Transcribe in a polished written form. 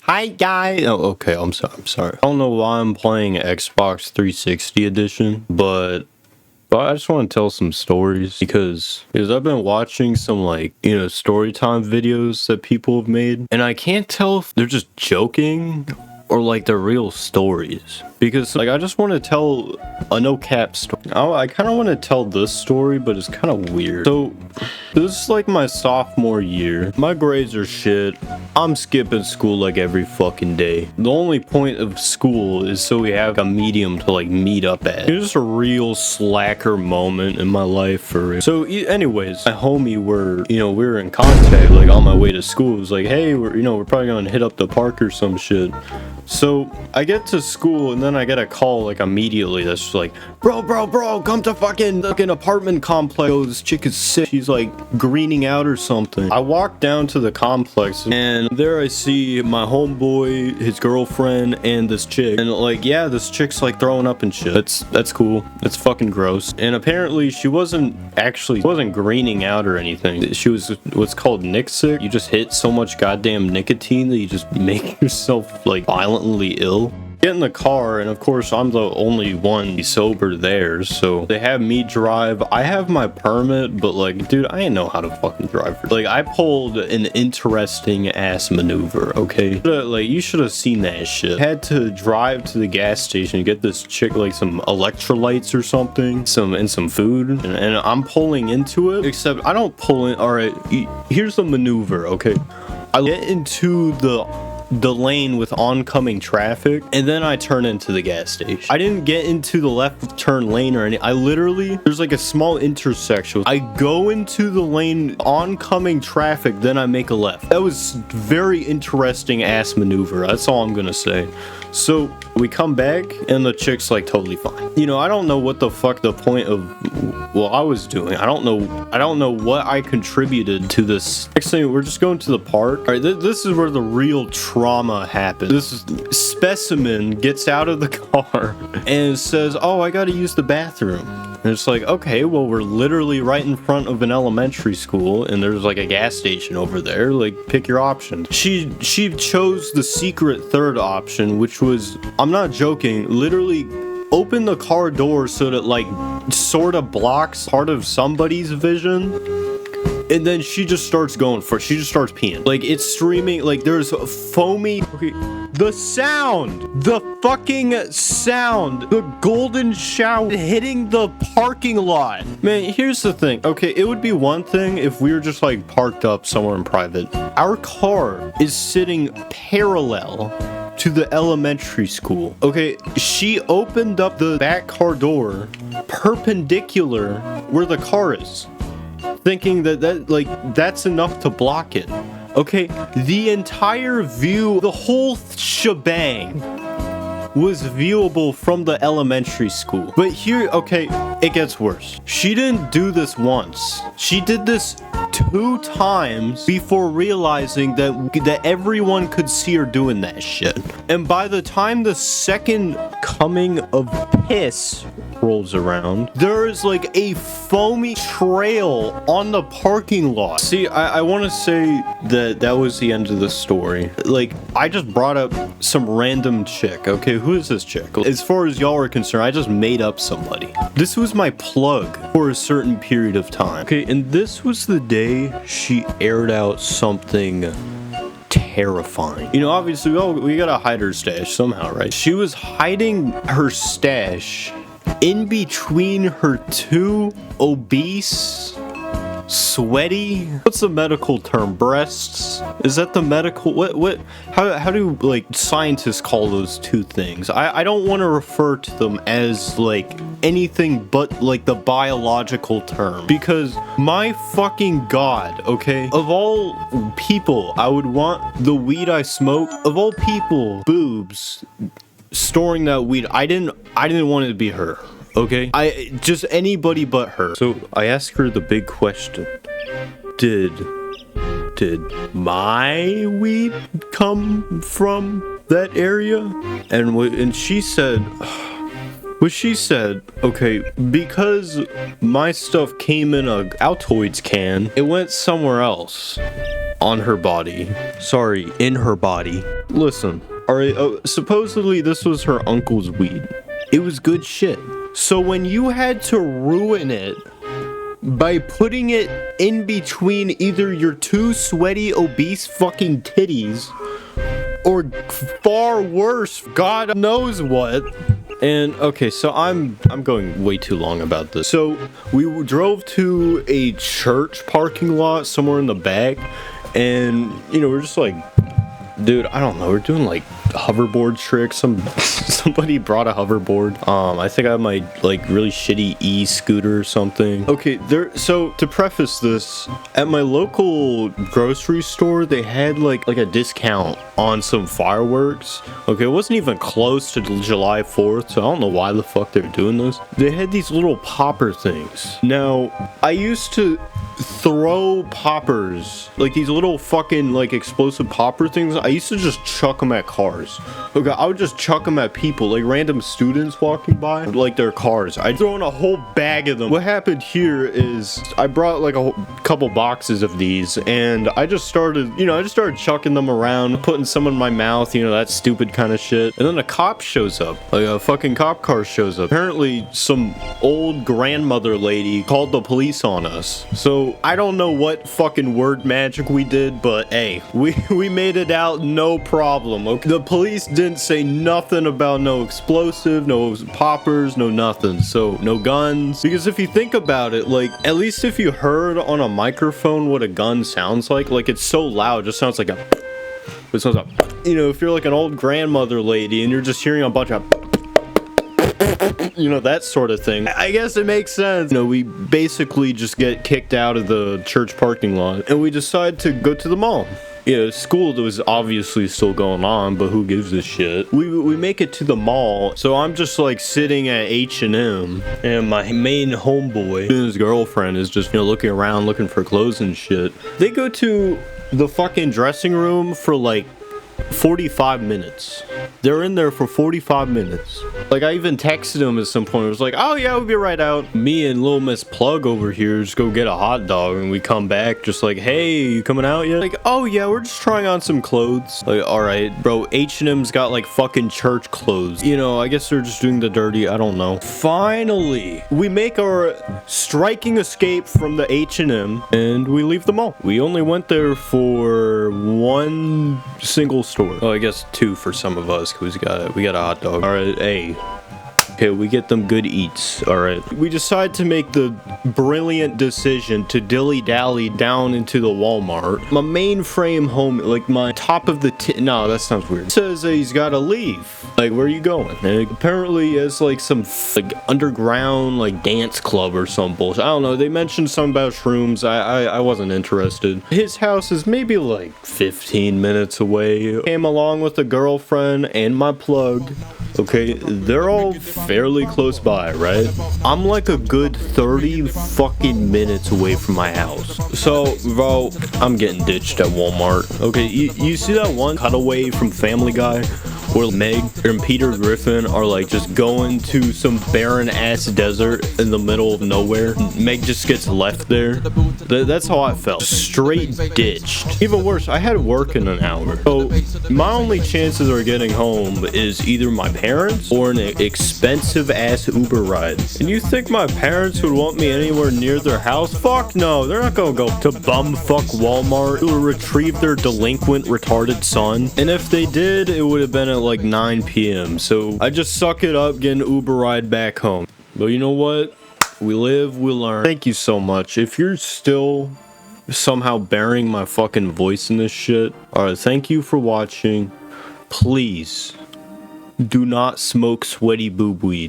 Hi guys. Oh, okay. I'm sorry. I don't know why I'm playing Xbox 360 edition, but I just want to tell some stories because I've been watching some story time videos that people have made, and I can't tell if they're just joking or like they're real stories, because I just want to tell a no cap story. I kind of want to tell this story, but it's kind of weird. So this is like my sophomore year. My grades are shit. I'm skipping school like every fucking day. The only point of school is so we have a medium to like meet up at. It's just a real slacker moment in my life for real. So anyways, my homie we were in contact like on my way to school. It was like, hey, we're probably gonna hit up the park or some shit. So I get to school and then I get a call like immediately that's just like, bro, come to fucking apartment complex. Oh, this chick is sick. She's like greening out or something. I walk down to the complex and there I see my homeboy, his girlfriend, and this chick. And like, yeah, this chick's like throwing up and shit. That's cool. It's fucking gross. And apparently she wasn't greening out or anything. She was what's called Nick sick. You just hit so much goddamn nicotine that you just make yourself like violently ill. Get in the car, and of course I'm the only one sober there, so they have me drive. I have my permit, but like, dude, I didn't know how to fucking drive. Like, I pulled an interesting ass maneuver, okay? Like, you should have seen that shit. Had to drive to the gas station to get this chick like some electrolytes or something, and some food, and I'm pulling into it, except I don't pull in. All right, here's the maneuver, okay? I get into the lane with oncoming traffic, and then I turn into the gas station. I didn't get into the left turn lane or anything. I literally, there's like a small intersection. I go into the lane, oncoming traffic, then I make a left. That was very interesting ass maneuver. That's all I'm gonna say. So we come back and the chick's like totally fine. I don't know what the fuck the point of what I was doing. I don't know what I contributed to this. Next thing, we're just going to the park. All right, this is where the real trauma happens. This specimen gets out of the car and says, oh, I gotta use the bathroom. And it's like, okay, well, we're literally right in front of an elementary school, and there's like a gas station over there. Like, pick your option. She chose the secret third option, which was, I'm not joking, literally open the car door so that like sort of blocks part of somebody's vision. And then she just starts going for it. She just starts peeing. Like, it's streaming. Like, there's foamy. Okay, the sound. The fucking sound. The golden shower hitting the parking lot. Man, here's the thing. Okay, it would be one thing if we were just, like, parked up somewhere in private. Our car is sitting parallel to the elementary school. Okay, she opened up the back car door perpendicular where the car is, thinking that's enough to block it. Okay, the entire view, the whole shebang was viewable from the elementary school. But here, okay, it gets worse. She didn't do this once. She did this 2 times before realizing that everyone could see her doing that shit. And by the time the second coming of piss rolls around, there is like a foamy trail on the parking lot. See, I want to say that was the end of the story. Like, I just brought up some random chick. Okay, who is this chick? As far as y'all are concerned, I just made up somebody. This was my plug for a certain period of time. Okay, and this was the day she aired out something terrifying. Obviously we gotta hide her stash somehow, right? She was hiding her stash in between her 2 obese, sweaty, what's the medical term, breasts? Is that the medical, how do like scientists call those 2 things? I don't want to refer to them as like anything but like the biological term, because my fucking god, okay, of all people I would want the weed I smoke, of all people, boobs, storing that weed, I didn't want it to be her. Okay, just anybody but her. So I asked her the big question: Did my weed come from that area? And she said, what she said, okay, because my stuff came in a Altoids can, it went somewhere else. on her body. Sorry, in her body. Listen, alright, supposedly this was her uncle's weed. It was good shit. So when you had to ruin it by putting it in between either your two sweaty, obese fucking titties, or far worse, God knows what. And okay, so I'm going way too long about this. So we drove to a church parking lot somewhere in the back, and you know, we're just like, dude, I don't know, we're doing like hoverboard tricks. Somebody brought a hoverboard. I think I had my like really shitty e-scooter or something. Okay, so to preface this, at my local grocery store, they had like a discount on some fireworks. Okay, it wasn't even close to July 4th, so I don't know why the fuck they're doing this. They had these little popper things. Now, I used to throw poppers, like these little fucking like explosive popper things. I used to just chuck them at cars. Okay, I would just chuck them at people, like random students walking by, like their cars. I'd throw in a whole bag of them. What happened here is I brought like a couple boxes of these, and I just started chucking them around, putting some in my mouth, you know, that stupid kind of shit. And then a cop shows up, like a fucking cop car shows up. Apparently some old grandmother lady called the police on us. So I don't know what fucking word magic we did, but hey, we made it out no problem. Okay, the police didn't say nothing about no explosive, no poppers, no nothing. So no guns, because if you think about it, like at least if you heard on a microphone what a gun sounds like it's so loud, it just sounds like it sounds like, you know, if you're like an old grandmother lady and you're just hearing a bunch of, you know, that sort of thing, I guess it makes sense. You know, we basically just get kicked out of the church parking lot, and we decide to go to the mall. You know, school was obviously still going on, but who gives a shit? We make it to the mall, so I'm just like sitting at H&M, and my main homeboy and his girlfriend is just, you know, looking around, looking for clothes and shit. They go to the fucking dressing room for like 45 minutes. They're in there for 45 minutes. Like, I even texted him at some point. It was like, oh yeah, we'll be right out. Me and little Miss Plug over here just go get a hot dog, and we come back just like, hey, you coming out yet? Like, oh yeah, we're just trying on some clothes. Like, alright, bro, H&M's got like fucking church clothes. You know, I guess they're just doing the dirty, I don't know. Finally, we make our striking escape from the H&M, and we leave the mall. We only went there for one single store. Oh, I guess two for some of us, because we got a hot dog. Alright, hey. Okay, we get them good eats. Alright. We decide to make the brilliant decision to dilly-dally down into the Walmart. My mainframe home, like my top of the no, that sounds weird. Says that he's gotta leave. Like, where are you going? And apparently it's like some like underground like dance club or some bullshit. I don't know. They mentioned something about shrooms. I wasn't interested. His house is maybe like 15 minutes away. Came along with a girlfriend and my plug. Okay, they're all fairly close by, right? I'm like a good 30 fucking minutes away from my house. So, bro, I'm getting ditched at Walmart. Okay, you see that one cutaway from Family Guy where Meg and Peter Griffin are like just going to some barren ass desert in the middle of nowhere? Meg just gets left there. That's how I felt. Straight ditched. Even worse, I had work in an hour. So my only chances of getting home is either my parents or an expensive ass Uber ride. And you think my parents would want me anywhere near their house? Fuck no, they're not gonna go to bumfuck Walmart to retrieve their delinquent retarded son. And if they did, it would have been at like 9 p.m. So I just suck it up, get an Uber ride back home. But you know what? We live, we learn. Thank you so much. If you're still somehow bearing my fucking voice in this shit, alright, thank you for watching. Please do not smoke sweaty boob weed.